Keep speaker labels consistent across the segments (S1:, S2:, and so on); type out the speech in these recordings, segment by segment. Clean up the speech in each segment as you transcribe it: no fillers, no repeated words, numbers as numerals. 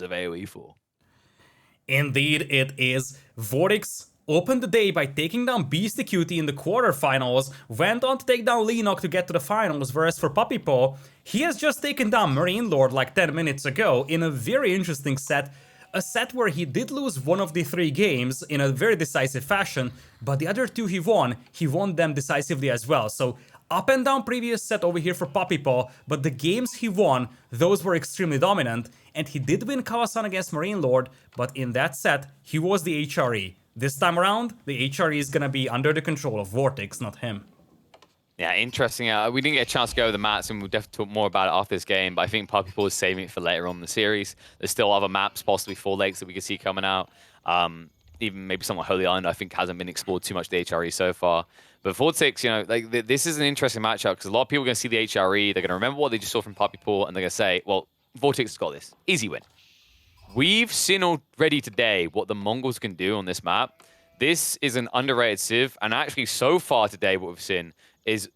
S1: of AoE for.
S2: Indeed, it is. Vortix opened the day by taking down Beastie Cutie in the quarterfinals, went on to take down Lidakor to get to the finals, whereas for 1Puppypaw, he has just taken down Marine Lord like 10 minutes ago in a very interesting set. A set where he did lose one of the 3 games in a very decisive fashion, but the other 2 he won them decisively as well. So up and down previous set over here for 1Puppypaw, but the games he won, those were extremely dominant, and he did win Kawasan against Marine Lord, but in that set, he was the HRE. This time around, the HRE is gonna be under the control of Vortix, not him.
S1: Yeah, interesting. We didn't get a chance to go over the maps, and we'll definitely talk more about it after this game, but I think 1Puppypaw is saving it for later on in the series. There's still other maps, possibly 4 lakes that we can see coming out. Even maybe somewhat Holy Island, I think, hasn't been explored too much, the HRE so far. But Vortix, you know, like this is an interesting matchup because a lot of people are going to see the HRE, they're going to remember what they just saw from 1Puppypaw, and they're going to say, well, Vortix has got this. Easy win. We've seen already today what the Mongols can do on this map. This is an underrated Civ, and actually so far today what we've seen is,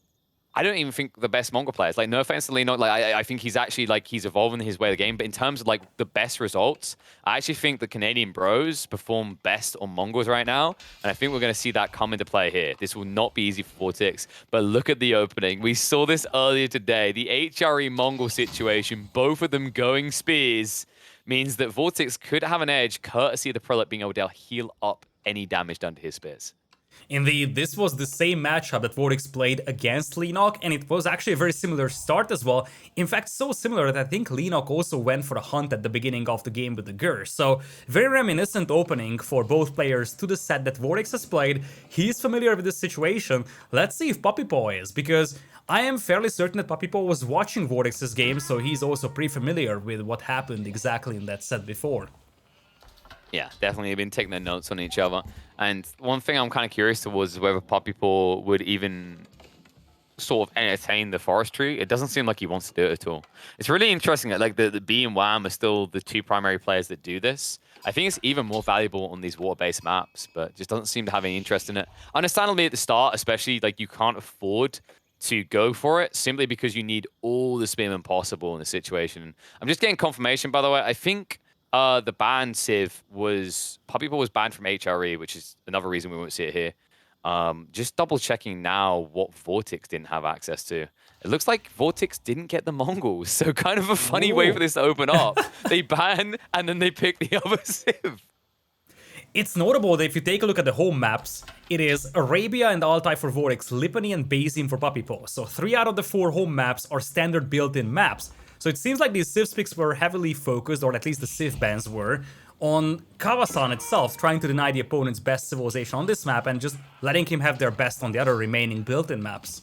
S1: I don't even think the best Mongol players. Like, no offense to Lino, like I think he's actually like he's evolving his way of the game. But in terms of like the best results, I actually think the Canadian bros perform best on Mongols right now, and I think we're going to see that come into play here. This will not be easy for Vortix, but look at the opening. We saw this earlier today. The HRE Mongol situation, both of them going spears, means that Vortix could have an edge, courtesy of the prelate being able to heal up any damage done to his spears.
S2: Indeed, this was the same matchup that Vortix played against Lidakor, and it was actually a very similar start as well. In fact, so similar that I think Lidakor also went for a hunt at the beginning of the game with the Gur. So, very reminiscent opening for both players to the set that Vortix has played. He's familiar with this situation. Let's see if 1Puppypaw is, because I am fairly certain that 1Puppypaw was watching Vortix's game, so he's also pretty familiar with what happened exactly in that set before.
S1: Yeah, definitely been taking their notes on each other. And one thing I'm kind of curious towards is whether 1Puppypaw would even sort of entertain the forestry. It doesn't seem like he wants to do it at all. It's really interesting that like the B and Wham are still the 2 primary players that do this. I think it's even more valuable on these water-based maps, but just doesn't seem to have any interest in it. Understandably at the start, especially, like you can't afford to go for it simply because you need all the spearmen possible in the situation. I'm just getting confirmation, by the way. I think the ban Civ was 1Puppypaw was banned from HRE, which is another reason we won't see it here. Just double checking now what Vortix didn't have access to. It looks like Vortix didn't get the Mongols, so kind of a funny way for this to open up. They ban and then they pick the other Civ.
S2: It's notable that if you take a look at the home maps, it is Arabia and Altai for Vortix, Lipany and Basim for 1Puppypaw. So 3 out of the 4 home maps are standard built-in maps. So it seems like these Civ picks were heavily focused, or at least the Civ bans were, on Kawasan itself, trying to deny the opponent's best civilization on this map and just letting him have their best on the other remaining built-in maps.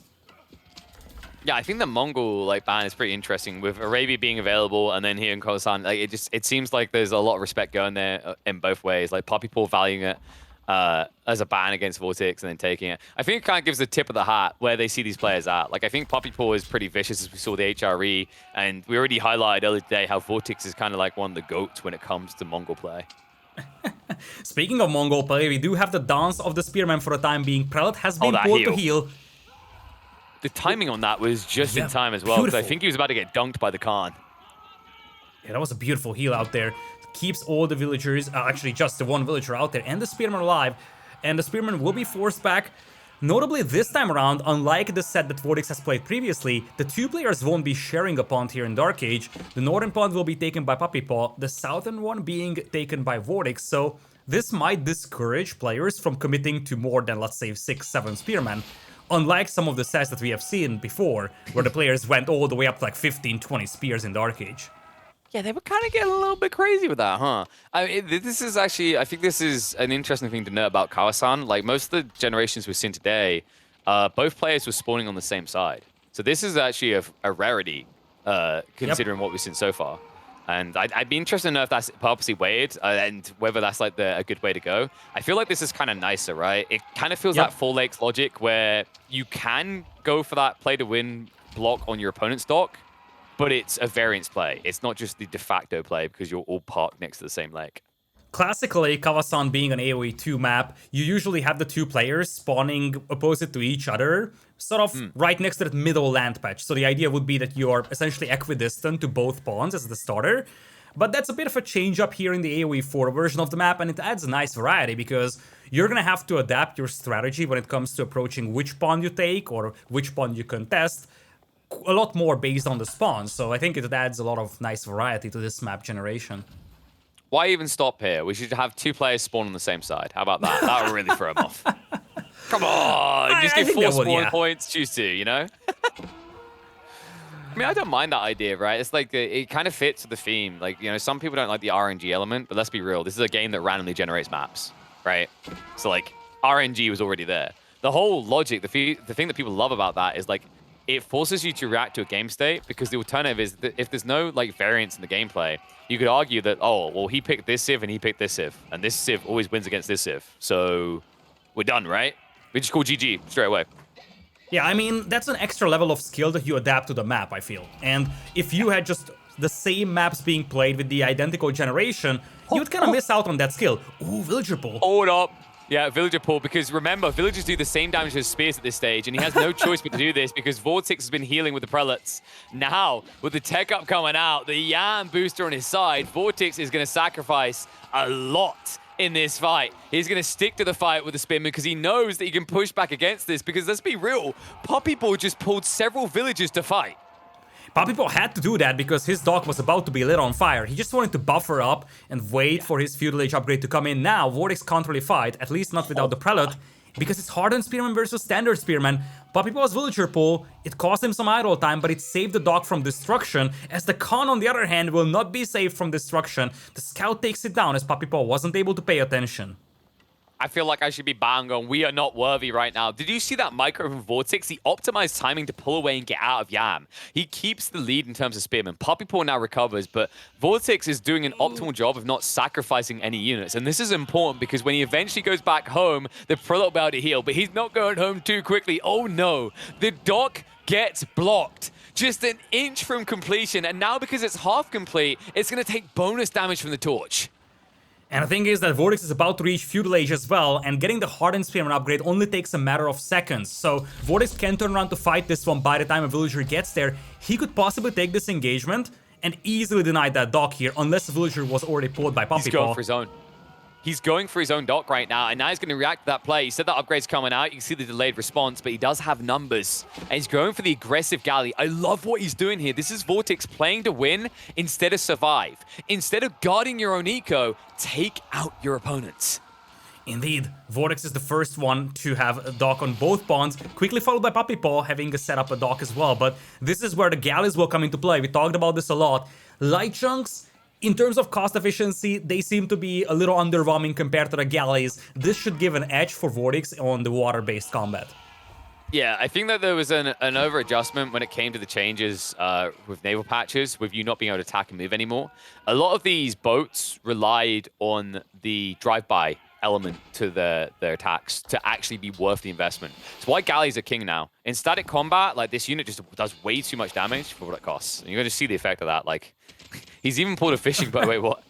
S1: Yeah, I think the Mongol like ban is pretty interesting with Arabia being available, and then here in Kawasan, like it seems like there's a lot of respect going there in both ways. Like 1Puppypaw valuing it as a ban against Vortix and then taking it. I think it kind of gives the tip of the hat where they see these players at. Like I think 1Puppypaw is pretty vicious as we saw the HRE, and we already highlighted earlier today how Vortix is kind of like one of the GOATs when it comes to Mongol play.
S2: Speaking of Mongol play, we do have the dance of the Spearman for the time being. Prelate has been pulled to heal.
S1: The timing on that was just in time as well, because I think he was about to get dunked by the Khan.
S2: Yeah, that was a beautiful heal out there. Keeps all the villagers, actually just the one villager out there, and the Spearman alive. And the Spearman will be forced back. Notably, this time around, unlike the set that Vortix has played previously, the 2 players won't be sharing a pond here in Dark Age. The northern pond will be taken by 1Puppypaw, the southern one being taken by Vortix, so this might discourage players from committing to more than, let's say, 6-7 Spearmen. Unlike some of the sets that we have seen before, where the players went all the way up to like 15-20 spears in Dark Age.
S1: Yeah, they were kind of getting a little bit crazy with that, huh? I mean, this is actually, I think this is an interesting thing to know about Kawasan. Like, most of the generations we've seen today, both players were spawning on the same side. So this is actually a rarity, considering what we've seen so far. And I'd be interested to know if that's purposely weighted and whether that's like a good way to go. I feel like this is kind of nicer, right? It kind of feels like 4 lakes logic where you can go for that play to win block on your opponent's dock, but it's a variance play. It's not just the de facto play because you're all parked next to the same lake.
S2: Classically, Kawasan being an AoE 2 map, you usually have the 2 players spawning opposite to each other, sort of right next to that middle land patch. So the idea would be that you're essentially equidistant to both pawns as the starter. But that's a bit of a change up here in the AoE4 version of the map, and it adds a nice variety because you're gonna have to adapt your strategy when it comes to approaching which pawn you take or which pawn you contest a lot more based on the spawn. So I think it adds a lot of nice variety to this map generation.
S1: Why even stop here? We should have 2 players spawn on the same side. How about that? That would really throw him off. Come on, just give 4 spawn points, choose 2, you know? I mean, I don't mind that idea, right? It's like, it kind of fits the theme. Like, you know, some people don't like the RNG element, but let's be real. This is a game that randomly generates maps, right? So, like, RNG was already there. The whole logic, the thing that people love about that is, like, it forces you to react to a game state, because the alternative is that if there's no, like, variance in the gameplay, you could argue that, oh, well, he picked this civ and he picked this civ, and this civ always wins against this civ. So, we're done, right? We just call GG straight away.
S2: Yeah, I mean, that's an extra level of skill that you adapt to the map, I feel. And if you had just the same maps being played with the identical generation, you'd kind of miss out on that skill. Ooh, villager pull.
S1: Hold up. Yeah, villager pull, because remember, villagers do the same damage as spears at this stage, and he has no choice but to do this because Vortix has been healing with the prelates. Now, with the tech up coming out, the Yam booster on his side, Vortix is going to sacrifice a lot in this fight. He's going to stick to the fight with the spin because he knows that he can push back against this, because let's be real, Puppypaw just pulled several villagers to fight.
S2: Puppypaw had to do that because his dock was about to be lit on fire. He just wanted to buffer up and wait for his feudal age upgrade to come in. Now, Vortix can't really fight, at least not without the prelate, because it's hardened spearman versus standard spearman. Puppypaw's villager pull, it cost him some idle time, but it saved the dock from destruction, as the Khan, on the other hand, will not be saved from destruction. The scout takes it down as Puppypaw wasn't able to pay attention.
S1: I feel like I should be bang on. We are not worthy right now. Did you see that micro from Vortix? He optimized timing to pull away and get out of Yam. He keeps the lead in terms of spearmen. Puppypaw now recovers, but Vortix is doing an optimal job of not sacrificing any units. And this is important because when he eventually goes back home, the prelate will be able to heal, but he's not going home too quickly. Oh no, the dock gets blocked. Just an inch from completion, and now because it's half complete, it's going to take bonus damage from the torch.
S2: And the thing is that Vortix is about to reach feudal age as well, and getting the hardened spearman upgrade only takes a matter of seconds. So Vortix can turn around to fight this one by the time a villager gets there. He could possibly take this engagement and easily deny that dock here, unless the villager was already pulled by Puppypaw.
S1: He's going for his own. He's going for his own dock right now, and now he's going to react to that play. He said that upgrade's coming out. You can see the delayed response, but he does have numbers. And he's going for the aggressive galley. I love what he's doing here. This is Vortix playing to win instead of survive. Instead of guarding your own eco, take out your opponents.
S2: Indeed, Vortix is the first one to have a dock on both pawns, quickly followed by Puppypaw having set up a dock as well. But this is where the galleys will come into play. We talked about this a lot. Light chunks, in terms of cost efficiency, they seem to be a little underwhelming compared to the galleys. This should give an edge for Vortix on the water-based combat.
S1: Yeah, I think that there was an over-adjustment when it came to the changes with naval patches, with you not being able to attack and move anymore. A lot of these boats relied on the drive-by element to their attacks to actually be worth the investment. It's why galleys are king now. In static combat, like, this unit just does way too much damage for what it costs. And you're going to see the effect of that. Like, he's even pulled a fishing boat. Wait, what?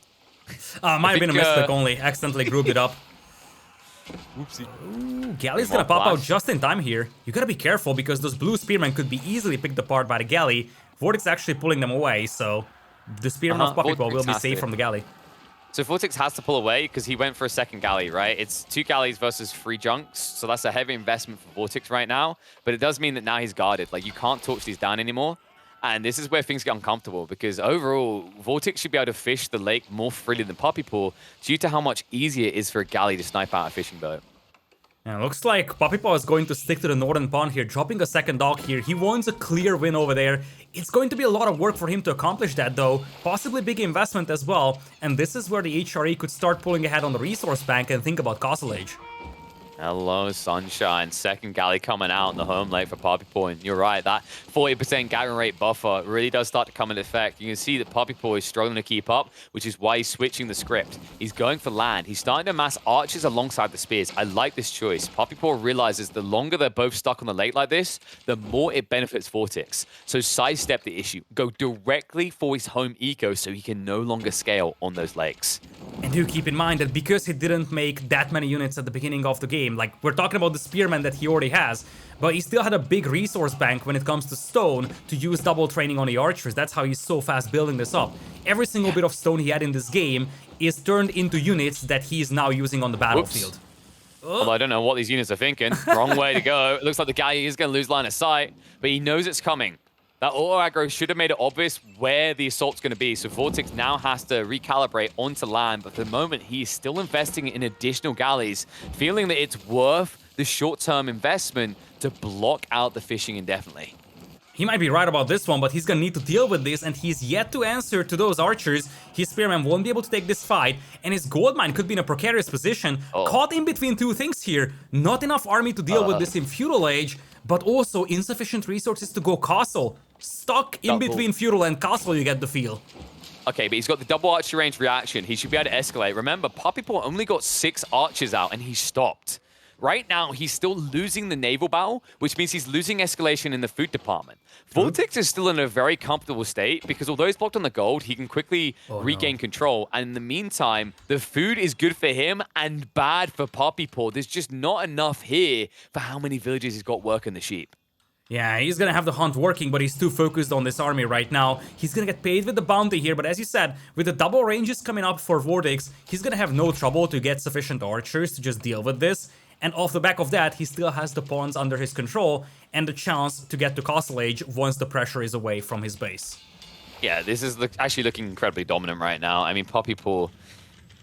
S2: Might have been a misclick only. Accidentally grouped it up.
S1: Whoopsie.
S2: Ooh, Galley's gonna pop out just in time here. You gotta be careful because those blue spearmen could be easily picked apart by the galley. Vortix actually pulling them away, so the spearman of Puppypaw will be safe from the galley.
S1: So Vortix has to pull away because he went for a second galley, right? It's 2 galleys versus 3 junks, so that's a heavy investment for Vortix right now. But it does mean that now he's guarded. Like, you can't torch these down anymore. And this is where things get uncomfortable because overall, Vortix should be able to fish the lake more freely than Puppypaw due to how much easier it is for a galley to snipe out a fishing boat.
S2: And it looks like Puppypaw is going to stick to the northern pond here, dropping a second dock here. He wants a clear win over there. It's going to be a lot of work for him to accomplish that though, possibly big investment as well. And this is where the HRE could start pulling ahead on the resource bank and think about Castle Age.
S1: Hello, Sunshine. Second galley coming out in the home lane for Puppypaw. And you're right, that 40% gathering rate buffer really does start to come into effect. You can see that Puppypaw is struggling to keep up, which is why he's switching the script. He's going for land. He's starting to mass archers alongside the spears. I like this choice. Puppypaw realizes the longer they're both stuck on the lake like this, the more it benefits Vortix. So sidestep the issue. Go directly for his home eco so he can no longer scale on those lakes.
S2: And And do keep in mind that because he didn't make that many units at the beginning of the game, like we're talking about the spearman that he already has, but he still had a big resource bank when it comes to stone to use double training on the archers. That's how he's so fast building this up. Every single bit of stone he had in this game is turned into units that he is now using on the battlefield.
S1: Although I don't know what these units are thinking. Wrong way to go. It looks like the guy is going to lose line of sight, but he knows it's coming. That auto aggro should have made it obvious where the assault's going to be. So Vortix now has to recalibrate onto land, but for the moment, he's still investing in additional galleys, feeling that it's worth the short-term investment to block out the fishing indefinitely.
S2: He might be right about this one, but he's gonna need to deal with this, and he's yet to answer to those archers. His spearman won't be able to take this fight, and his gold mine could be in a precarious position. Caught in between two things here. Not enough army to deal with this in feudal age, but also insufficient resources to go castle. Stuck in between feudal and castle, you get the feel.
S1: Okay, but he's got the double archer range reaction. He should be able to escalate. Remember, PuppyPaw only got 6 archers out, and he stopped. Right now, he's still losing the naval battle, which means he's losing escalation in the food department. Vortix is still in a very comfortable state because although he's blocked on the gold, he can quickly regain control. And in the meantime, the food is good for him and bad for PuppyPaw. There's just not enough here for how many villages he's got working the sheep.
S2: Yeah, he's gonna have the hunt working, but he's too focused on this army right now. He's gonna get paid with the bounty here, but as you said, with the double ranges coming up for Vortix, he's gonna have no trouble to get sufficient archers to just deal with this. And off the back of that, he still has the pawns under his control and the chance to get to Castle Age once the pressure is away from his base.
S1: Yeah, this is actually looking incredibly dominant right now. I mean, PuppyPaw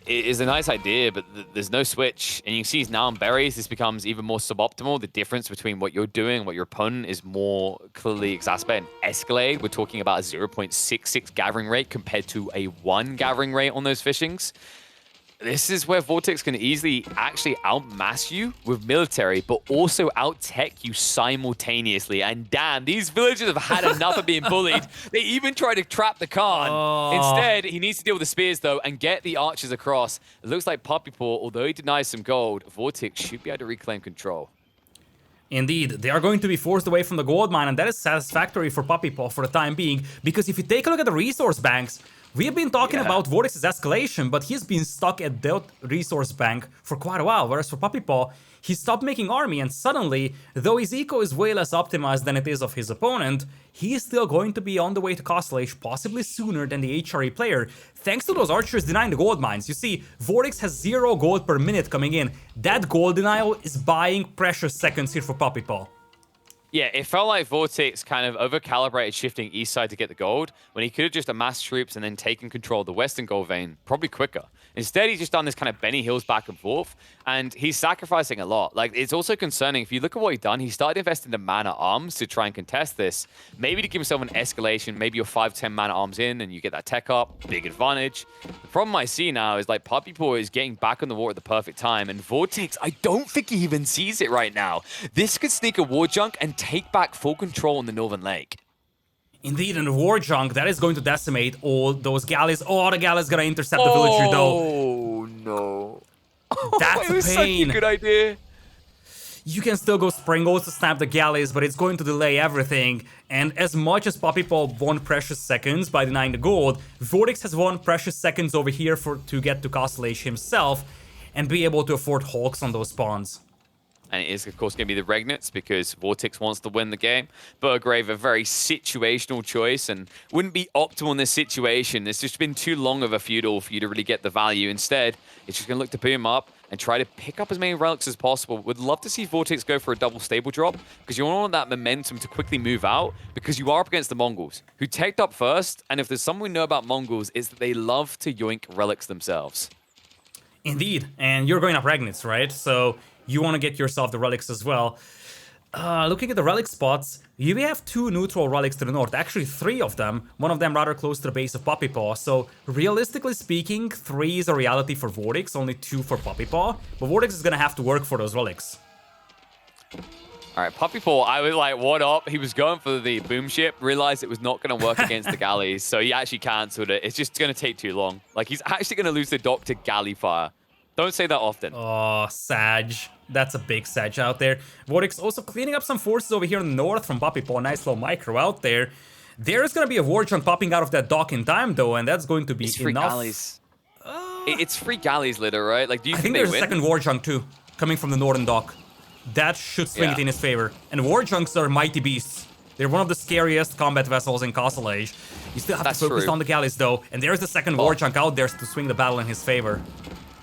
S1: is a nice idea, but there's no switch. And you see he's now on berries. This becomes even more suboptimal. The difference between what you're doing and what your opponent is more clearly exacerbated and escalated. We're talking about a 0.66 gathering rate compared to a 1 gathering rate on those fishings. This is where Vortix can easily actually outmass you with military, but also out-tech you simultaneously. And damn, these villagers have had enough of being bullied. They even try to trap the Khan. Instead, he needs to deal with the spears, though, and get the archers across. It looks like PuppyPaw, although he denies some gold, Vortix should be able to reclaim control.
S2: Indeed, they are going to be forced away from the gold mine, and that is satisfactory for PuppyPaw for the time being, because if you take a look at the resource banks, we have been talking about Vortix's escalation, but he's been stuck at that resource bank for quite a while, whereas for PuppyPaw, he stopped making army, and suddenly, though his eco is way less optimized than it is of his opponent, he is still going to be on the way to Castle Age, possibly sooner than the HRE player, thanks to those archers denying the gold mines. You see, Vortix has 0 gold per minute coming in. That gold denial is buying precious seconds here for PuppyPaw.
S1: Yeah, it felt like Vortix kind of over-calibrated shifting east side to get the gold, when he could have just amassed troops and then taken control of the western gold vein, probably quicker. Instead, he's just done this kind of Benny Hills back and forth, and he's sacrificing a lot. Like, it's also concerning, if you look at what he's done, he started investing in man-at-arms to try and contest this. Maybe to give himself an escalation, maybe you're 5-10 man-at-arms in, and you get that tech up, big advantage. The problem I see now is, like, PuppyPaw is getting back on the war at the perfect time, and Vortix, I don't think he even sees it right now. This could sneak a war junk and take back full control on the Northern Lake.
S2: Indeed, in the war junk, that is going to decimate all those galleys. Oh, the galleys gonna intercept the villager, though.
S1: Oh, no.
S2: That's
S1: it was
S2: a
S1: such
S2: pain.
S1: a good idea.
S2: You can still go Springles to snap the galleys, but it's going to delay everything. And as much as PuppyPaw won precious seconds by denying the gold, Vortix has won precious seconds over here to get to Castle Age himself and be able to afford Hulks on those spawns.
S1: And it is, of course, going to be the Regnants because Vortix wants to win the game. Burgrave, a very situational choice and wouldn't be optimal in this situation. It's just been too long of a feudal for you to really get the value. Instead, it's just going to look to boom up and try to pick up as many relics as possible. Would love to see Vortix go for a double stable drop because you want that momentum to quickly move out because you are up against the Mongols, who teched up first. And if there's something we know about Mongols, it's that they love to yoink relics themselves.
S2: Indeed, and you're going up Regnants, right? So you want to get yourself the relics as well. Looking at the relic spots, you have 2 neutral relics to the north, actually 3 of them, one of them rather close to the base of PuppyPaw, so realistically speaking, 3 is a reality for Vortix, only 2 for PuppyPaw, but Vortix is gonna have to work for those relics.
S1: Alright, PuppyPaw, I was like, what up? He was going for the boom ship, realized it was not going to work against the galleys, so he actually cancelled it. It's just going to take too long. Like, he's actually going to lose the dock to galley fire. Don't say that often.
S2: Oh, Sag. That's a big Sag out there. Vortix also cleaning up some forces over here in the north from PuppyPaw. Nice little micro out there. There is going to be a war junk popping out of that dock in time, though, and that's going to be enough.
S1: Galleys. It's free galleys litter, right? Like, do you
S2: I think
S1: they
S2: there's
S1: win?
S2: a second war junk too, coming from the northern dock. That should swing it in his favor. And war junks are mighty beasts. They're one of the scariest combat vessels in Castle Age. You still have to focus on the galleys though, and there's the second war junk out there to swing the battle in his favor.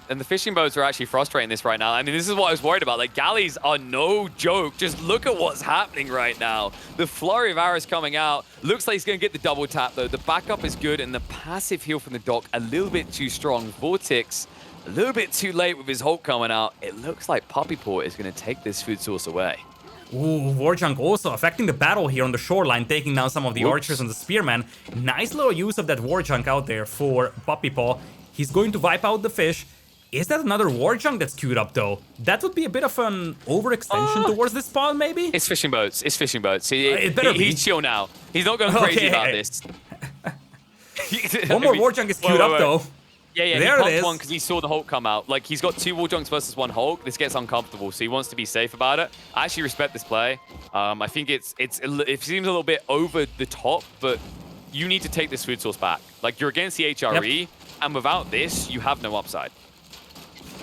S1: And the fishing boats are actually frustrating this right now. I mean, this is what I was worried about. Like, galleys are no joke. Just look at what's happening right now. The flurry of arrows coming out. Looks like he's going to get the double tap, though. The backup is good, and the passive heal from the dock a little bit too strong. Vortix, a little bit too late with his Hulk coming out. It looks like PuppyPaw is going to take this food source away.
S2: Ooh, Warjunk also affecting the battle here on the shoreline, taking down some of the archers and the spearmen. Nice little use of that Warjunk out there for PuppyPaw. He's going to wipe out the fish. Is that another Warjunk that's queued up, though? That would be a bit of an overextension towards this spawn, maybe?
S1: It's fishing boats. It's fishing boats.
S2: It better be.
S1: He's chill now. He's not going crazy about this.
S2: One more Warjunk is queued up, though.
S1: Yeah,
S2: there
S1: he
S2: it is.
S1: one because he saw the Hulk come out. Like, he's got 2 Warjunks versus 1 Hulk. This gets uncomfortable, so he wants to be safe about it. I actually respect this play. I think it seems a little bit over the top, but you need to take this food source back. Like, you're against the HRE, and without this, you have no upside.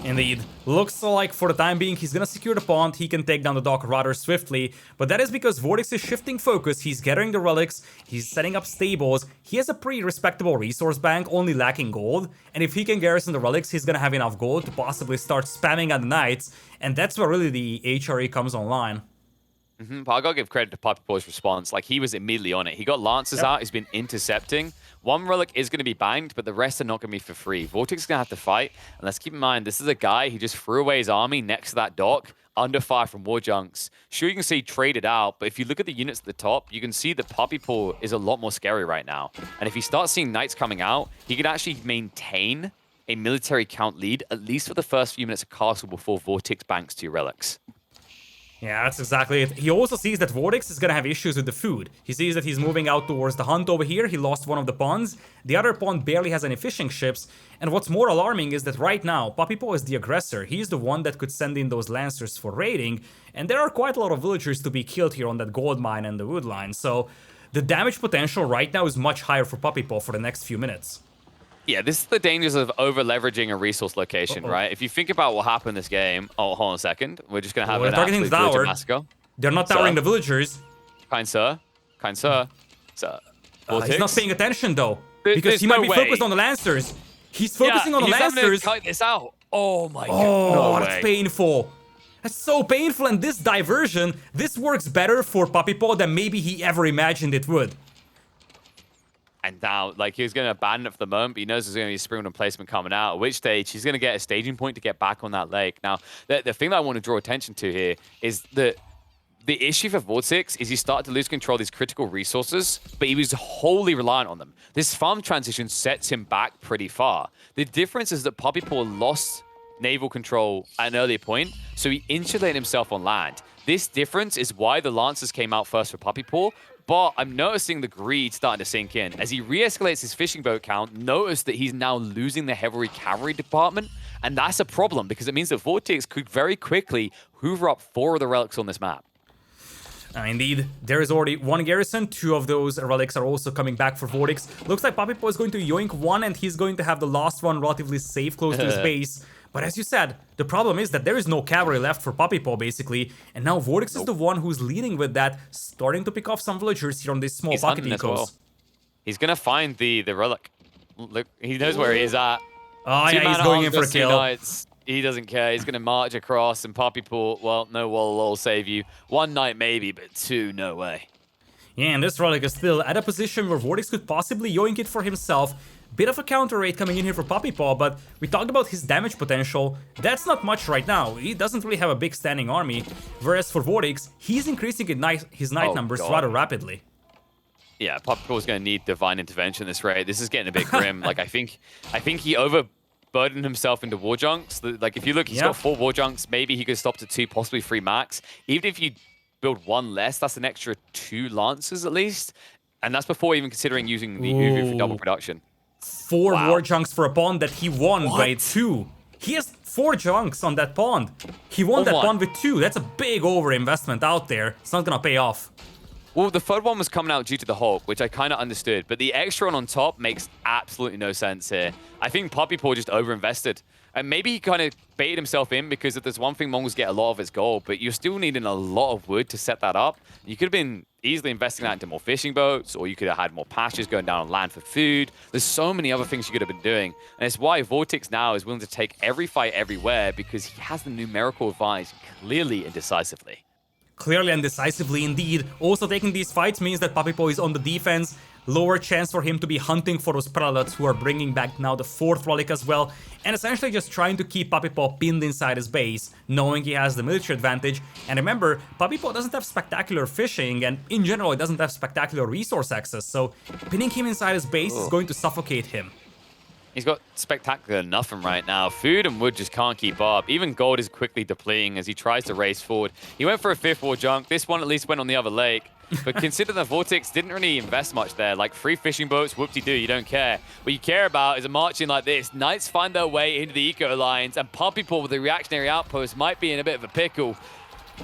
S2: Indeed. Looks like for the time being he's gonna secure the pond, he can take down the dock rather swiftly, but that is because Vortix is shifting focus, he's gathering the relics, he's setting up stables, he has a pretty respectable resource bank, only lacking gold, and if he can garrison the relics, he's gonna have enough gold to possibly start spamming at the knights, and that's where really the HRE comes online.
S1: But I gotta give credit to PuppyPaw's response. Like, he was immediately on it. He got Lancers out, he's been intercepting. 1 relic is going to be banged, but the rest are not going to be for free. Vortix is going to have to fight. And let's keep in mind, this is a guy who just threw away his army next to that dock, under fire from Warjunks. Sure, you can see traded out, but if you look at the units at the top, you can see that PuppyPaw is a lot more scary right now. And if he starts seeing knights coming out, he could actually maintain a military count lead, at least for the first few minutes of castle before Vortix banks 2 relics.
S2: Yeah, that's exactly it. He also sees that Vortix is gonna have issues with the food. He sees that he's moving out towards the hunt over here, he lost one of the ponds, the other pond barely has any fishing ships, and what's more alarming is that right now, PuppyPaw is the aggressor, he's the one that could send in those lancers for raiding, and there are quite a lot of villagers to be killed here on that gold mine and the wood line, so the damage potential right now is much higher for PuppyPaw for the next few minutes.
S1: Yeah, this is the dangers of over-leveraging a resource location, right? If you think about what happened in this game... Oh, hold on a second. We're just going to have an absolute villager massacre.
S2: They're not towering the villagers.
S1: Kind sir. Kind sir. Sir.
S2: He's not paying attention, though. Because he might be focused on the Lancers. He's focusing on the Lancers.
S1: He's having to cut this out. Oh, my God.
S2: Oh, that's painful. That's so painful, and this diversion, this works better for PuppyPaw than maybe he ever imagined it would.
S1: And now, like, he's going to abandon it for the moment, but he knows there's going to be a spring replacement coming out, at which stage he's going to get a staging point to get back on that lake. Now, the thing that I want to draw attention to here is that the issue for Vortix is he started to lose control of these critical resources, but he was wholly reliant on them. This farm transition sets him back pretty far. The difference is that PuppyPaw lost naval control at an earlier point, so he insulated himself on land. This difference is why the Lancers came out first for PuppyPaw, but I'm noticing the greed starting to sink in. As he re-escalates his fishing boat count, notice that he's now losing the heavy cavalry department, and that's a problem because it means that Vortix could very quickly hoover up 4 of the relics on this map.
S2: Indeed, there is already 1 garrison, 2 of those relics are also coming back for Vortix. Looks like PuppyPaw is going to yoink 1 and he's going to have the last one relatively safe close to his base. But as you said, the problem is that there is no cavalry left for PuppyPaw basically, and now Vortix is the one who's leading with that, starting to pick off some villagers here on these small pocket ecos. Well.
S1: He's gonna find the relic. Look, he knows where he is at.
S2: Oh yeah, he's going in for a kill.
S1: Knights. He doesn't care. He's gonna march across, and PuppyPaw, well, no wall will save you. 1 knight maybe, but 2, no way.
S2: Yeah, and this relic is still at a position where Vortix could possibly yoink it for himself. Bit of a counter raid coming in here for PuppyPaw, but we talked about his damage potential. That's not much right now. He doesn't really have a big standing army. Whereas for Vortix, he's increasing his knight numbers rather rapidly.
S1: Yeah, PuppyPaw's going to need divine intervention this raid. This is getting a bit grim. Like, I think he overburdened himself into Warjunks. Like, if you look, he's got 4 Warjunks. Maybe he could stop to 2, possibly 3 max. Even if you build 1 less, that's an extra 2 Lancers at least. And that's before even considering using the Uvu for double production.
S2: 4 Warjunks for a pond that he won by 2. He has 4 junks on that pond. He won that pond with 2. That's a big overinvestment out there. It's not gonna pay off.
S1: Well, the third one was coming out due to the Hulk, which I kind of understood, but the extra one on top makes absolutely no sense here. I think PuppyPaw just overinvested. And maybe he kind of baited himself in because if there's one thing Mongols get a lot of, it's gold, but you're still needing a lot of wood to set that up. You could have been easily investing that into more fishing boats, or you could have had more pastures going down on land for food. There's so many other things you could have been doing. And it's why Vortix now is willing to take every fight everywhere, because he has the numerical advantage clearly and decisively.
S2: Clearly and decisively indeed. Also taking these fights means that PuppyPaw is on the defense. Lower chance for him to be hunting for those prelates who are bringing back now the 4th relic as well. And essentially just trying to keep PuppyPaw pinned inside his base, knowing he has the military advantage. And remember, PuppyPaw doesn't have spectacular fishing, and in general it doesn't have spectacular resource access, so pinning him inside his base is going to suffocate him.
S1: He's got spectacular nothing right now. Food and wood just can't keep up. Even gold is quickly depleting as he tries to race forward. He went for a 5th war junk. This one at least went on the other lake. But consider that Vortix didn't really invest much there. Like 3 fishing boats, whoop-de-doo, you don't care. What you care about is a marching like this. Knights find their way into the eco lines, and PuppyPaw with the reactionary outpost might be in a bit of a pickle.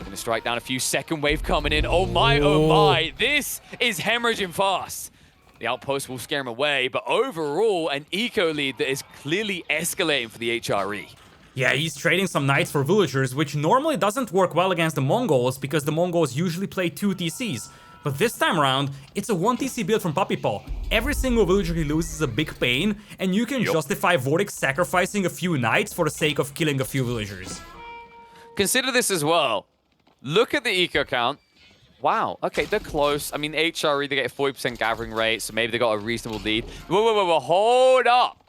S1: Gonna strike down a few, second wave coming in. Oh my, this is hemorrhaging fast. The outpost will scare him away, but overall, an eco lead that is clearly escalating for the HRE.
S2: Yeah, he's trading some knights for villagers, which normally doesn't work well against the Mongols, because the Mongols usually play 2 TCs. But this time around, it's a 1 TC build from PuppyPaw. Every single villager he loses is a big pain, and you can justify Vortix sacrificing a few knights for the sake of killing a few villagers.
S1: Consider this as well. Look at the eco count. Wow, okay, they're close. I mean, HRE, they get a 40% gathering rate, so maybe they got a reasonable lead. Whoa, hold up,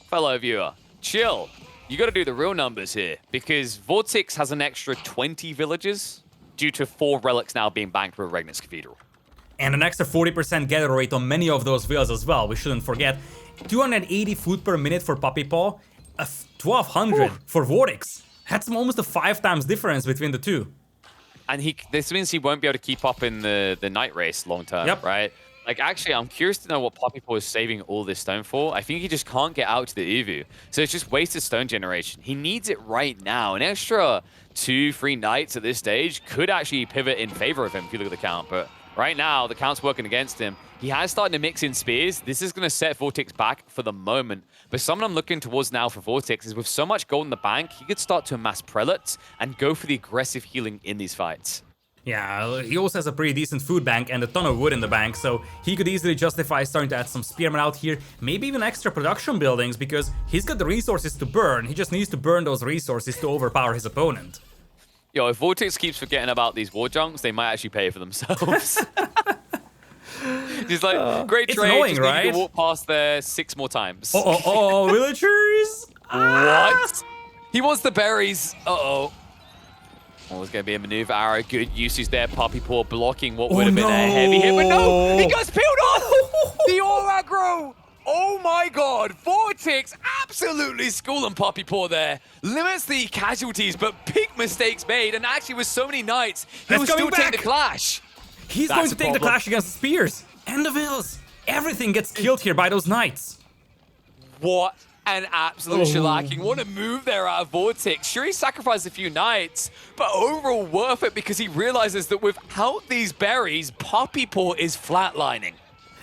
S1: fellow viewer. Chill. You gotta do the real numbers here, because Vortix has an extra 20 villages due to 4 relics now being banked with Regnitz Cathedral.
S2: And an extra 40% gather rate on many of those villas as well, we shouldn't forget. 280 food per minute for PuppyPaw, 1200 for Vortix. That's almost a 5 times difference between the two.
S1: And this means he won't be able to keep up in the night race long term, right? Like, actually, I'm curious to know what PuppyPaw is saving all this stone for. I think he just can't get out to the Uvu. So it's just wasted stone generation. He needs it right now. An extra 2-3 knights at this stage could actually pivot in favor of him if you look at the count. But right now, the count's working against him. He has started to mix in spears. This is going to set Vortix back for the moment. But something I'm looking towards now for Vortix is with so much gold in the bank, he could start to amass prelates and go for the aggressive healing in these fights.
S2: Yeah, he also has a pretty decent food bank and a ton of wood in the bank, so he could easily justify starting to add some spearmen out here, maybe even extra production buildings, because he's got the resources to burn. He just needs to burn those resources to overpower his opponent.
S1: Yo, if Vortix keeps forgetting about these war junks, they might actually pay for themselves. He's like, great trade,
S2: annoying,
S1: just
S2: right?
S1: need to walk past there 6 more times.
S2: Villagers!
S1: What? He wants the berries. Oh, there's going to be a maneuver arrow. Good usage there. PuppyPaw blocking what would have been a heavy hit. But no, he gets peeled off. The all aggro. Oh my god. Vortix absolutely schooling PuppyPaw there. Limits the casualties, but big mistakes made. And actually with so many knights, he will still take the clash.
S2: He's going to take the clash against the spears. And the vills. Everything gets killed here by those knights.
S1: What an absolute shellacking. What a move there out of Vortix. Sure, he sacrificed a few knights, but overall worth it because he realizes that without these berries, PuppyPaw is flatlining.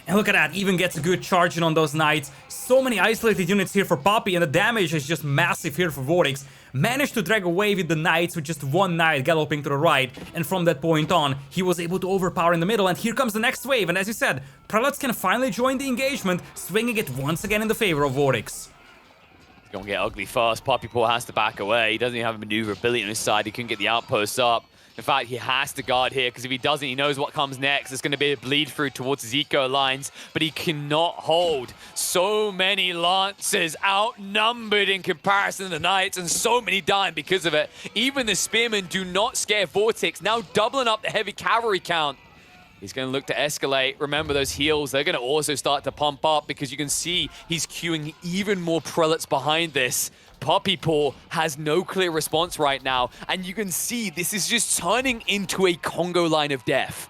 S2: And look at that, even gets a good charge in on those knights. So many isolated units here for Puppy, and the damage is just massive here for Vortix. Managed to drag away with the knights with just 1 knight galloping to the right, and from that point on, he was able to overpower in the middle, and here comes the next wave, and as you said, prelates can finally join the engagement, swinging it once again in the favor of Vortix.
S1: It's gonna get ugly fast. PuppyPaw has to back away. He doesn't even have a maneuverability on his side. He couldn't get the outposts up. In fact, he has to guard here, because if he doesn't, he knows what comes next. It's going to be a bleed through towards his eco lines, but he cannot hold. So many lancers outnumbered in comparison to the knights, and so many dying because of it. Even the spearmen do not scare Vortix, now doubling up the heavy cavalry count. He's going to look to escalate. Remember, those heals, they're going to also start to pump up, because you can see he's queuing even more prelates behind this. PuppyPaw has no clear response right now, and you can see this is just turning into a Congo line of death.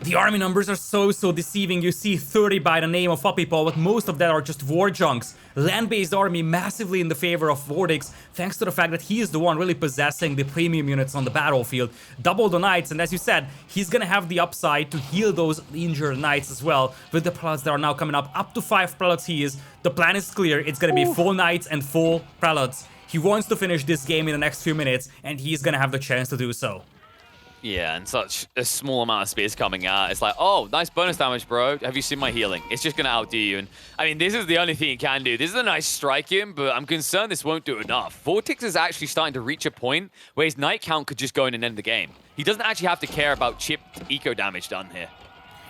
S2: The army numbers are so deceiving. You see 30 by the name of Puppypaw, but most of that are just war junks. Land-based army massively in the favor of Vortix, thanks to the fact that he is the one really possessing the premium units on the battlefield. Double the knights, and as you said, he's gonna have the upside to heal those injured knights as well, with the prelates that are now coming up to 5 prelates he is. The plan is clear, it's gonna be full knights and full prelates. He wants to finish this game in the next few minutes, and he's gonna have the chance to do so.
S1: Yeah, and such a small amount of spears coming out. It's like, oh, nice bonus damage, bro. Have you seen my healing? It's just going to outdo you. And I mean, this is the only thing he can do. This is a nice strike in, but I'm concerned this won't do enough. Vortix is actually starting to reach a point where his knight count could just go in and end the game. He doesn't actually have to care about chipped eco damage done here.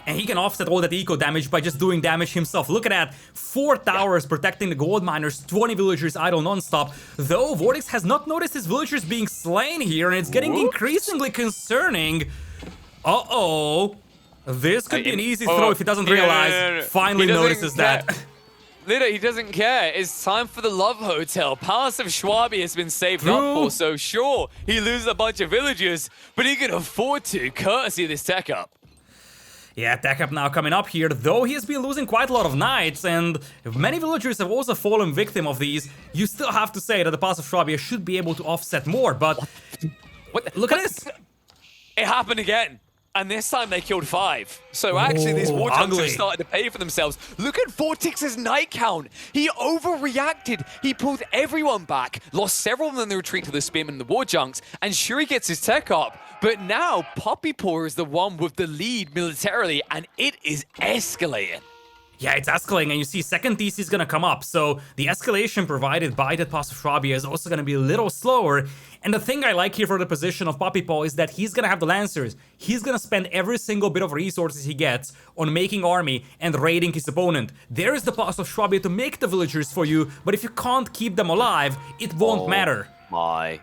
S2: And he can offset all that eco damage by just doing damage himself. Look at that. 4 towers protecting the gold miners, 20 villagers idle non-stop. Though Vortix has not noticed his villagers being slain here, and it's getting increasingly concerning. Uh-oh. This could be an easy throw if he doesn't realize. Finally notices that.
S1: Literally, he doesn't care. It's time for the Love Hotel. Palace of Schwabi has been saved up for, so sure, he loses a bunch of villagers, but he can afford to, courtesy of this tech up.
S2: Yeah, tech up now coming up here, though he has been losing quite a lot of knights, and many villagers have also fallen victim of these. You still have to say that the Palace of Schwabia should be able to offset more, but look at this.
S1: It happened again. And this time they killed 5. So actually these war junks have started to pay for themselves. Look at Vortix's knight count. He overreacted. He pulled everyone back, lost several of them in the retreat to the spearmen and the war junks, and sure he gets his tech up. But now Puppypaw is the one with the lead militarily, and it is escalating.
S2: Yeah, it's escalating, and you see second TC is gonna come up, so the escalation provided by that Pass of Schwabia is also gonna be a little slower. And the thing I like here for the position of Puppypaw is that he's gonna have the Lancers. He's gonna spend every single bit of resources he gets on making army and raiding his opponent. There is the Pass of Schwabia to make the villagers for you, but if you can't keep them alive, it won't matter.
S1: My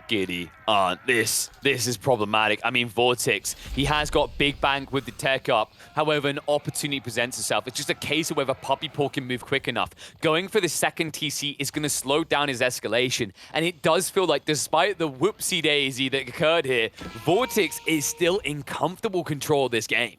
S1: giddy aunt. This is problematic. I mean, Vortix, he has got big bank with the tech up. However, an opportunity presents itself. It's just a case of whether Puppypaw can move quick enough. Going for the second TC is going to slow down his escalation. And it does feel like, despite the whoopsie-daisy that occurred here, Vortix is still in comfortable control of this game.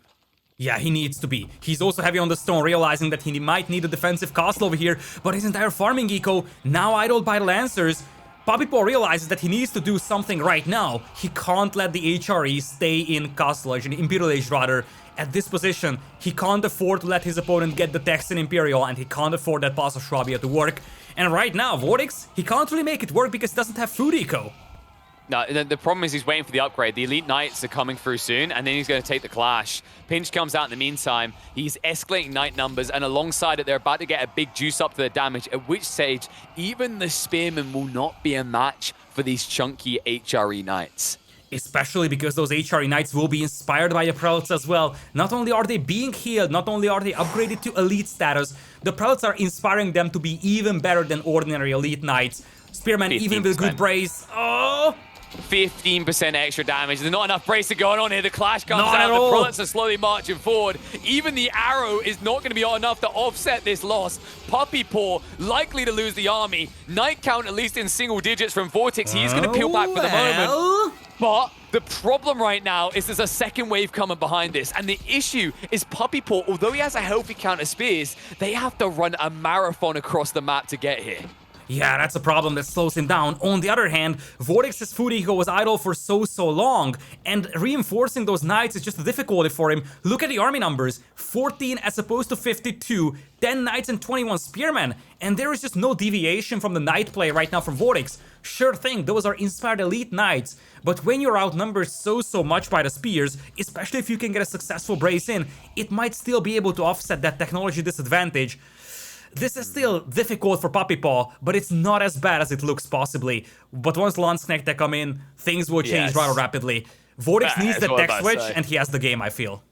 S2: Yeah, he needs to be. He's also heavy on the stone, realizing that he might need a defensive castle over here, but his entire farming eco, now idled by the Lancers. Puppypaw realizes that he needs to do something right now. He can't let the HRE stay in Castle Age, in Imperial Age rather. At this position, he can't afford to let his opponent get the Texan Imperial, and he can't afford that Pass of Schwabia to work. And right now, Vortix, he can't really make it work because he doesn't have food eco.
S1: No, the problem is he's waiting for the upgrade. The Elite Knights are coming through soon, and then he's going to take the Clash. Pinch comes out in the meantime. He's escalating Knight numbers, and alongside it, they're about to get a big juice up to the damage, at which stage, even the Spearmen will not be a match for these chunky HRE Knights.
S2: Especially because those HRE Knights will be inspired by the Prelates as well. Not only are they being healed, not only are they upgraded to Elite status, the Prelates are inspiring them to be even better than ordinary Elite Knights. Spearmen, even with good brace. Oh!
S1: 15% extra damage. There's not enough bracing going on here. The Clash comes out. The Prelates are slowly marching forward. Even the arrow is not going to be enough to offset this loss. Puppypaw likely to lose the army. Knight count at least in single digits from Vortix. He is going to peel back for the moment. But the problem right now is there's a second wave coming behind this. And the issue is Puppypaw, although he has a healthy count of spears, they have to run a marathon across the map to get here.
S2: Yeah, that's a problem that slows him down. On the other hand, Vortix's food eco was idle for so long, and reinforcing those knights is just a difficulty for him. Look at the army numbers, 14 as opposed to 52, 10 knights and 21 spearmen, and there is just no deviation from the knight play right now from Vortix. Sure thing, those are inspired elite knights, but when you're outnumbered so much by the spears, especially if you can get a successful brace in, it might still be able to offset that technology disadvantage. This is still difficult for Puppypaw, but it's not as bad as it looks possibly. But once Landsknecht come in, things will change rather rapidly. Vortix needs the tech switch, and he has the game, I feel.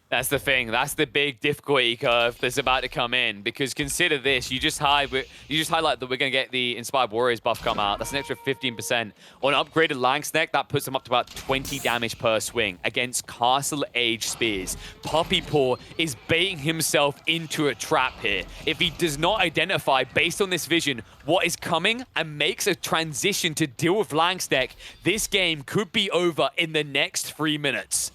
S1: That's the thing. That's the big difficulty curve that's about to come in. Because consider this: you just highlight that we're going to get the Inspired Warriors buff come out. That's an extra 15%. On upgraded Landsknecht, that puts them up to about 20 damage per swing against Castle Age spears. Puppypaw is baiting himself into a trap here. If he does not identify, based on this vision, what is coming and makes a transition to deal with Landsknecht, this game could be over in the next 3 minutes.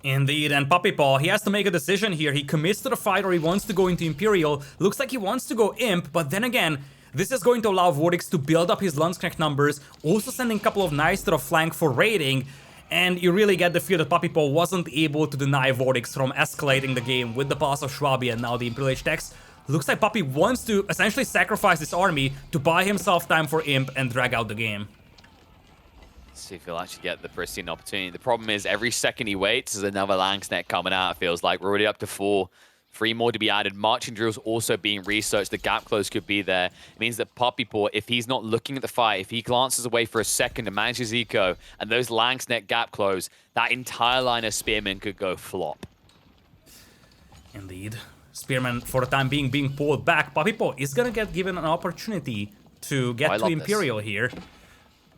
S2: Indeed, and Puppypaw, he has to make a decision here. He commits to the fight or he wants to go into Imperial. Looks like he wants to go Imp, but then again, this is going to allow Vortix to build up his Landsknecht numbers, also sending a couple of knights to the flank for raiding. And you really get the feel that Puppypaw wasn't able to deny Vortix from escalating the game with the pass of Schwabi and now the Imperial H-Tex. Looks like Puppy wants to essentially sacrifice this army to buy himself time for Imp and drag out the game.
S1: See if he'll actually get the pristine opportunity. The problem is every second he waits, there's another Landsknecht coming out. It feels like we're already up to 4. 3 more to be added. Marching drills also being researched. The gap close could be there. It means that Puppypaw, if he's not looking at the fight, if he glances away for a second to manage his eco, and those Landsknecht gap close, that entire line of spearmen could go flop.
S2: Indeed. Spearman, for the time being pulled back. Puppypaw is gonna get given an opportunity to get to Imperial here.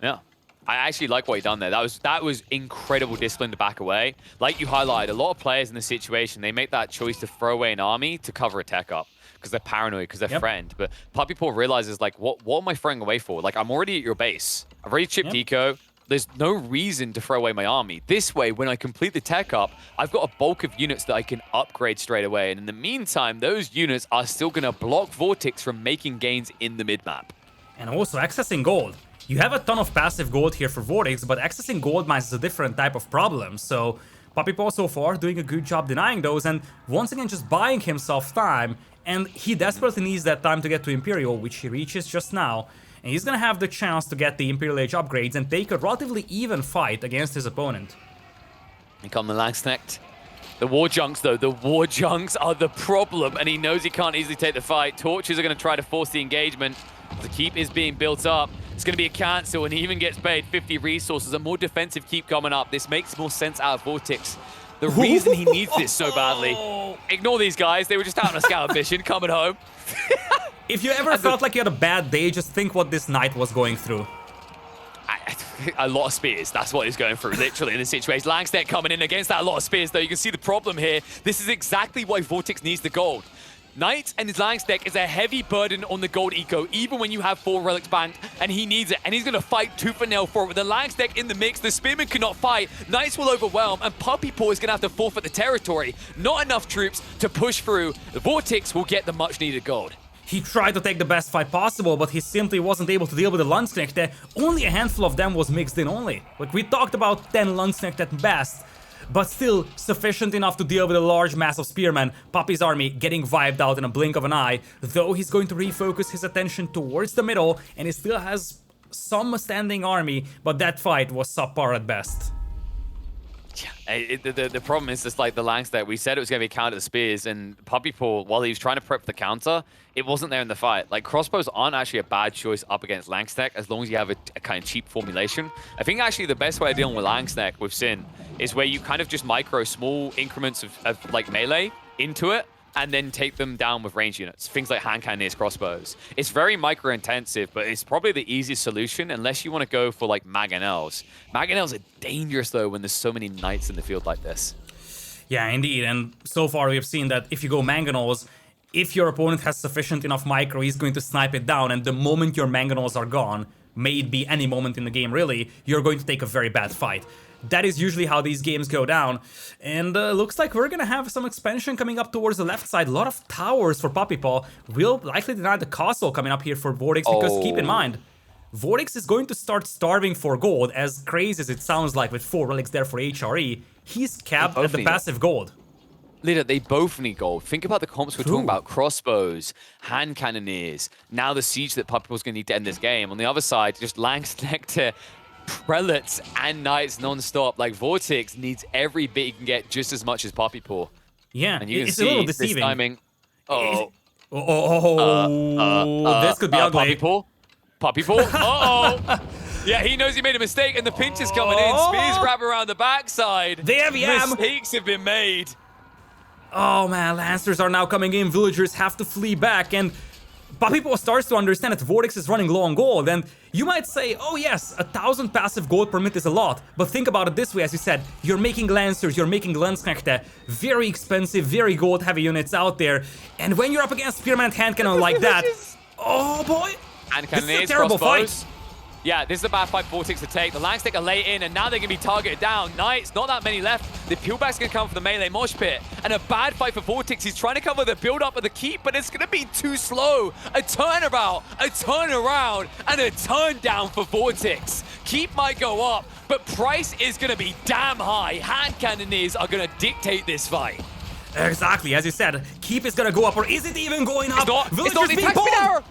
S1: Yeah. I actually like what he done there. That was incredible discipline to back away. Like you highlighted, a lot of players in this situation, they make that choice to throw away an army to cover a tech up because they're paranoid, because they're friend. But Puppypaw realizes, like, what am I throwing away for? Like, I'm already at your base. I've already chipped eco. There's no reason to throw away my army. This way, when I complete the tech up, I've got a bulk of units that I can upgrade straight away. And in the meantime, those units are still going to block Vortix from making gains in the mid-map.
S2: And also accessing gold. You have a ton of passive gold here for Vortix, but accessing gold mines is a different type of problem. So Puppypaw so far doing a good job denying those and once again just buying himself time. And he desperately needs that time to get to Imperial, which he reaches just now. And he's gonna have the chance to get the Imperial Age upgrades and take a relatively even fight against his opponent.
S1: Here come the Landsknecht. The War Junks, though, the War Junks are the problem, and he knows he can't easily take the fight. Torches are going to try to force the engagement. The keep is being built up. It's going to be a cancel, and he even gets paid 50 resources. A more defensive keep coming up. This makes more sense out of Vortix. The reason he needs this so badly. Ignore these guys. They were just out on a scout mission, coming home.
S2: If you ever felt like you had a bad day, just think what this knight was going through.
S1: A lot of spears. That's what he's going through, literally, in this situation. Landsknecht coming in against that lot of spears, though. You can see the problem here. This is exactly why Vortix needs the gold. Knight and his Landsknecht is a heavy burden on the gold eco, even when you have 4 relics banked, and he needs it. And he's going to fight tooth and nail for it. With the Landsknecht in the mix, the spearmen cannot fight. Knights will overwhelm, and Puppypaw is going to have to forfeit the territory. Not enough troops to push through. The Vortix will get the much-needed gold.
S2: He tried to take the best fight possible, but he simply wasn't able to deal with the Landsknecht. Only a handful of them was mixed in only. Like, we talked about 10 Landsknecht at best, but still sufficient enough to deal with a large mass of spearmen. Puppy's army getting wiped out in a blink of an eye, though he's going to refocus his attention towards the middle, and he still has some standing army, but that fight was subpar at best.
S1: Yeah, the problem is just like the Landsknecht. We said it was going to be counter the spears, and Puppypaw, while he was trying to prep the counter, it wasn't there in the fight. Like, crossbows aren't actually a bad choice up against Landsknecht as long as you have a kind of cheap formulation. I think actually the best way of dealing with Landsknecht with Sin is where you kind of just micro small increments of like melee into it, and then take them down with range units. Things like hand cannons, crossbows. It's very micro-intensive, but it's probably the easiest solution unless you want to go for like mangonels. Mangonels are dangerous though when there's so many knights in the field like this.
S2: Yeah, indeed, and so far we've seen that if you go mangonels, if your opponent has sufficient enough micro, he's going to snipe it down, and the moment your mangonels are gone, may it be any moment in the game really, you're going to take a very bad fight. That is usually how these games go down. And looks like we're gonna have some expansion coming up towards the left side. A lot of towers for Puppypaw. Will likely deny the castle coming up here for Vortix, because keep in mind, Vortix is going to start starving for gold, as crazy as it sounds like with 4 relics there for HRE. He's capped at the passive gold.
S1: Lida, they both need gold. Think about the comps we're talking about. Crossbows, hand cannoneers, now the siege that Puppypaw's going to need to end this game. On the other side, just Landsknecht, prelates and knights non-stop. Like, Vortix needs every bit he can get just as much as Puppypaw.
S2: Yeah,
S1: and you can
S2: it's
S1: see
S2: a little deceiving.
S1: This timing.
S2: This could be ugly.
S1: Puppypaw. Uh-oh. Yeah, he knows he made a mistake, and the pinch is coming in. Spears wrap around the backside.
S2: They have Yam.
S1: Mistakes have been made.
S2: Oh man, Lancers are now coming in. Villagers have to flee back, and Puppypaw starts to understand that Vortix is running low on gold. And you might say, oh yes, 1,000 passive gold per minute is a lot. But think about it this way, as you said, you're making Lancers, you're making Landsknecht, very expensive, very gold heavy units out there. And when you're up against Spearman and hand cannon like that, oh boy,
S1: And
S2: this is a terrible fight.
S1: Yeah, this is a bad fight for Vortix to take. The Langstick are late in, and now they're going to be targeted down. Knights, not that many left. The Peelback's going to come for the melee mosh pit. And a bad fight for Vortix. He's trying to cover the build-up of the keep, but it's going to be too slow. A turnabout, a turn around, and a turn down for Vortix. Keep might go up, but price is going to be damn high. Hand cannoneers are going to dictate this fight.
S2: Exactly, as you said, keep is gonna go up, or is it even going up?
S1: It's not the attack speed error.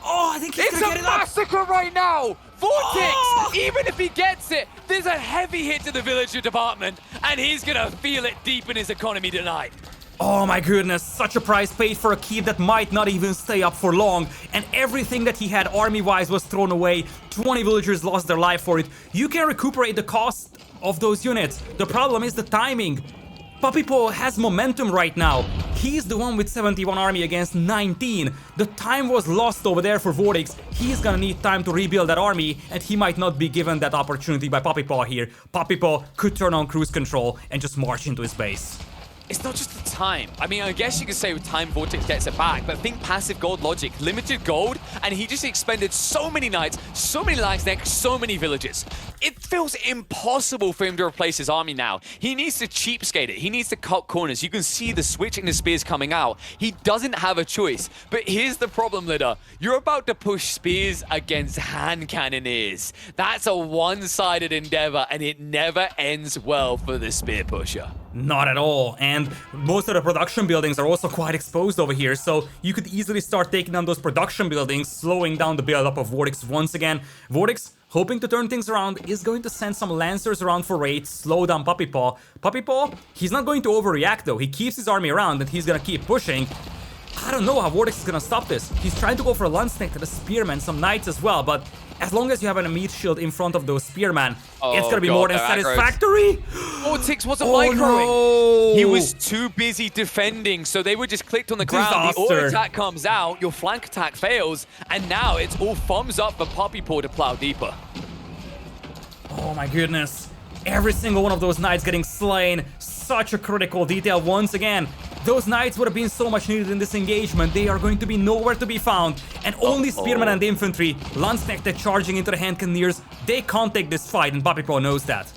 S2: Oh, I think he's gonna get it up.
S1: It's a massacre right now. Vortix, even if he gets it, there's a heavy hit to the villager department, and he's gonna feel it deep in his economy tonight.
S2: Oh my goodness, such a price paid for a keep that might not even stay up for long, and everything that he had army-wise was thrown away. 20 villagers lost their life for it. You can recuperate the cost of those units. The problem is the timing. PuppyPaw has momentum right now. He's the one with 71 army against 19. The time was lost over there for Vortix. He's gonna need time to rebuild that army, and he might not be given that opportunity by PuppyPaw here. PuppyPaw could turn on cruise control and just march into his base.
S1: It's not just the time. I mean, I guess you could say with time Vortix gets it back, but think passive gold logic. Limited gold, and he just expended so many knights, so many Langstick, so many villages. It feels impossible for him to replace his army now. He needs to cheapskate it. He needs to cut corners. You can see the switch in the spears coming out. He doesn't have a choice. But here's the problem, Lida. You're about to push spears against hand cannoneers. That's a one-sided endeavor, and it never ends well for the spear pusher.
S2: Not at all, and most of the production buildings are also quite exposed over here, so you could easily start taking down those production buildings, slowing down the build-up of Vortix once again. Vortix, hoping to turn things around, is going to send some Lancers around for raids, slow down PuppyPaw. PuppyPaw, he's not going to overreact though. He keeps his army around and he's gonna keep pushing. I don't know how Vortix is gonna stop this. He's trying to go for a Landsnake to the Spearman, some Knights as well, but as long as you have an meat shield in front of those Spearmen, it's gonna be more than satisfactory.
S1: Vortix wasn't
S2: microing.
S1: No. He was too busy defending, so they were just clicked on the ground. The auto attack comes out, your flank attack fails, and now it's all thumbs up for PuppyPaw to plow deeper.
S2: Oh my goodness. Every single one of those Knights getting slain. Such a critical detail once again. Those Knights would have been so much needed in this engagement. They are going to be nowhere to be found. And only Spearmen and Infantry, Landsknecht charging into the hand cannoneers, they can't take this fight, and PuppyPaw knows that.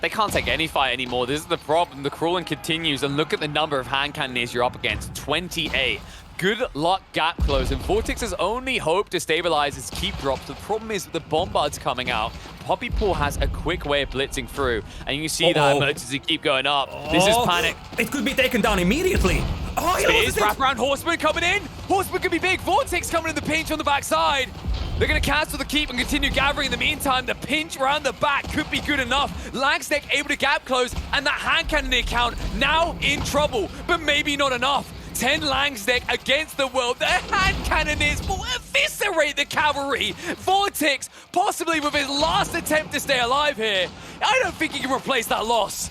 S1: They can't take any fight anymore. This is the problem. The crawling continues, and look at the number of hand cannoneers you're up against. 28. Good luck gap close, and Vortix's only hope to stabilize his keep drops. The problem is the bombards coming out. PuppyPaw has a quick way of blitzing through, and you can see that emergency keep going up. This is panic.
S2: It could be taken down immediately. Oh, he
S1: loses it. Wraparound Horseman coming in. Horseman could be big. Vortix coming in the pinch on the backside. They're going to cancel the keep and continue gathering. In the meantime, the pinch around the back could be good enough. Langstick able to gap close, and that hand cannoneer count now in trouble, but maybe not enough. 10 Langstick against the world. The hand cannoneers will eviscerate the cavalry. Vortix, possibly with his last attempt to stay alive here. I don't think he can replace that loss.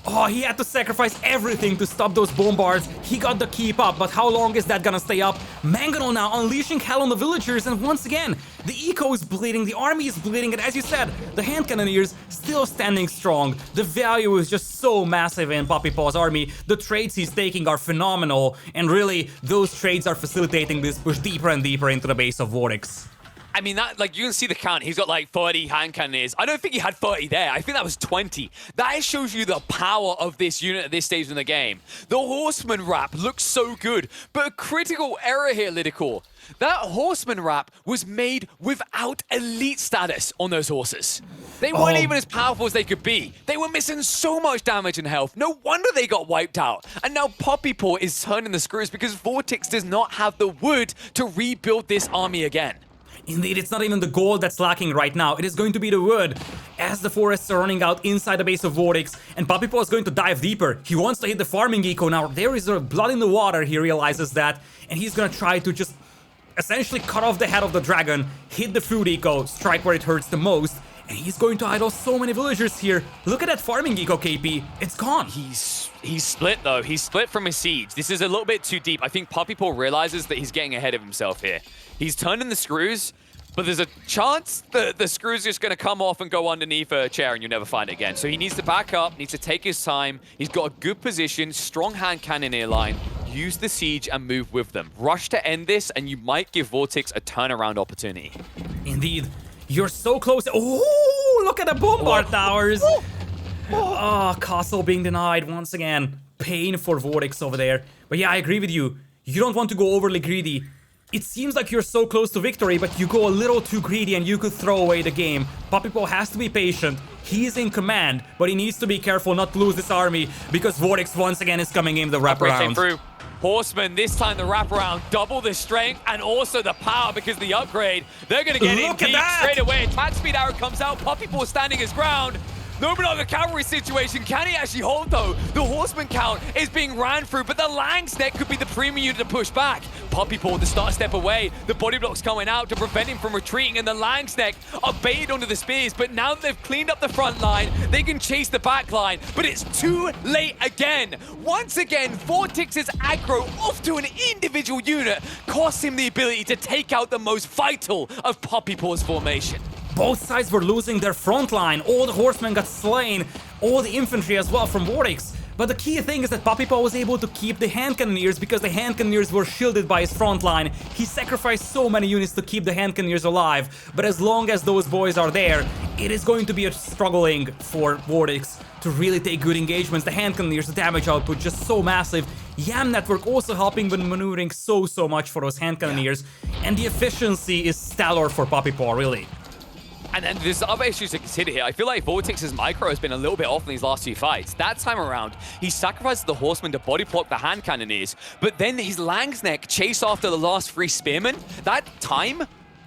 S2: Oh, he had to sacrifice everything to stop those bombards. He got the keep up, but how long is that gonna stay up? Mangonel now unleashing hell on the villagers, and once again, the eco is bleeding, the army is bleeding, and as you said, the hand cannoneers still standing strong. The value is just so massive in PuppyPaw's army. The trades he's taking are phenomenal, and really, those trades are facilitating this push deeper and deeper into the base of Vortix.
S1: I mean, that, like, you can see the count. He's got like 30 hand cannoneers. I don't think he had 30 there. I think that was 20. That shows you the power of this unit at this stage in the game. The Horseman wrap looks so good, but a critical error here, Lidakor. That Horseman wrap was made without elite status on those horses. They weren't even as powerful as they could be. They were missing so much damage and health. No wonder they got wiped out. And now PuppyPaw is turning the screws because Vortix does not have the wood to rebuild this army again.
S2: Indeed, it's not even the gold that's lacking right now. It is going to be the wood. As the forests are running out inside the base of Vortix, and PuppyPaw is going to dive deeper. He wants to hit the farming eco now. There is blood in the water, he realizes that. And he's gonna try to just essentially cut off the head of the dragon, hit the food eco, strike where it hurts the most. And he's going to idle so many villagers here. Look at that farming eco, KP. It's gone.
S1: He's split, though. He's split from his siege. This is a little bit too deep. I think PuppyPaw realizes that he's getting ahead of himself here. He's turning the screws, but there's a chance that the screw's just going to come off and go underneath a chair and you'll never find it again. So he needs to back up, needs to take his time. He's got a good position, strong hand cannoneer line. Use the siege and move with them. Rush to end this, and you might give Vortix a turnaround opportunity.
S2: Indeed. You're so close. Oh, look at the bombard towers. Oh, castle being denied once again. Pain for Vortix over there. But yeah, I agree with you. You don't want to go overly greedy. It seems like you're so close to victory, but you go a little too greedy and you could throw away the game. PuppyPaw has to be patient. He's in command, but he needs to be careful not to lose this army because Vortix once again is coming in the wraparound.
S1: Through. Horsemen, this time the wraparound, double the strength and also the power because the upgrade. They're going to get in deep straight away. Attack speed arrow comes out. PuppyPaw standing his ground. No, but on the cavalry situation, can he actually hold though? The horseman count is being ran through, but the Lang's Neck could be the premium unit to push back. PuppyPaw to start step away. The body blocks coming out to prevent him from retreating, and the Lang's Neck are baited onto the spears. But now that they've cleaned up the front line, they can chase the back line, but it's too late again. Once again, Vortix's aggro off to an individual unit costs him the ability to take out the most vital of PuppyPaw's formation.
S2: Both sides were losing their front line. All the horsemen got slain. All the infantry as well from Vortix. But the key thing is that PuppyPaw was able to keep the hand cannoneers because the hand cannoneers were shielded by his front line. He sacrificed so many units to keep the hand cannoneers alive. But as long as those boys are there, it is going to be a struggling for Vortix to really take good engagements. The hand cannoneers, the damage output just so massive. Yam network also helping with maneuvering so much for those hand cannoneers. And the efficiency is stellar for PuppyPaw, really.
S1: And then there's other issues to consider here. I feel like Vortix's micro has been a little bit off in these last two fights. That time around, he sacrificed the horseman to body block the hand cannoneers, but then his Lang's Neck chased after the last 3 spearmen. That time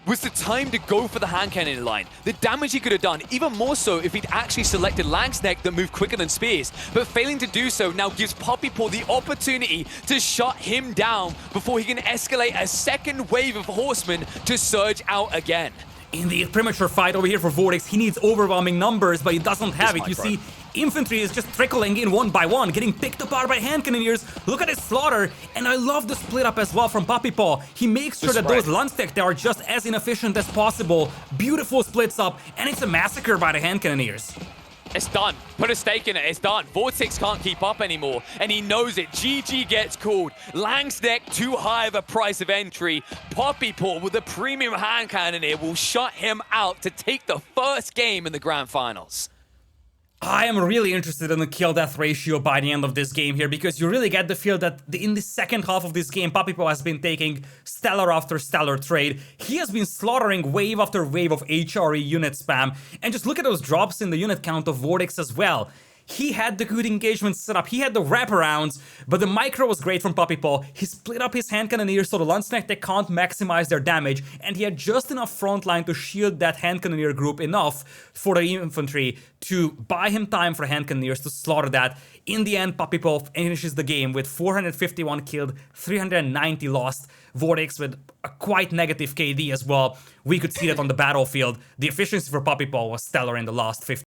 S1: was the time to go for the hand cannon line. The damage he could have done, even more so if he'd actually selected Lang's Neck that moved quicker than spears. But failing to do so now gives PuppyPaw the opportunity to shut him down before he can escalate a second wave of horsemen to surge out again.
S2: In the premature fight over here for Vortix, he needs overwhelming numbers, but he doesn't have it. You see, infantry is just trickling in one by one, getting picked apart by hand cannoneers. Look at his slaughter, and I love the split up as well from PuppyPaw. He makes sure that those Landstech are just as inefficient as possible. Beautiful splits up, and it's a massacre by the hand cannoneers.
S1: It's done. Put a stake in it. It's done. Vortix can't keep up anymore, and he knows it. GG gets called. Lang's Neck too high of a price of entry. PuppyPaw with a premium hand cannoneer will shut him out to take the first game in the grand finals.
S2: I am really interested in the kill-death ratio by the end of this game here, because you really get the feel that in the second half of this game, PuppyPaw has been taking stellar after stellar trade. He has been slaughtering wave after wave of HRE unit spam, and just look at those drops in the unit count of Vortix as well. He had the good engagement set up, he had the wraparounds, but the micro was great from PuppyPaw. He split up his hand cannoneers so the Landsneck they can't maximize their damage, and he had just enough front line to shield that hand cannoneer group enough for the infantry to buy him time for hand cannoneers to slaughter that. In the end, PuppyPaw finishes the game with 451 killed, 390 lost. Vortix with a quite negative KD as well. We could see that on the battlefield. The efficiency for PuppyPaw was stellar in the last 15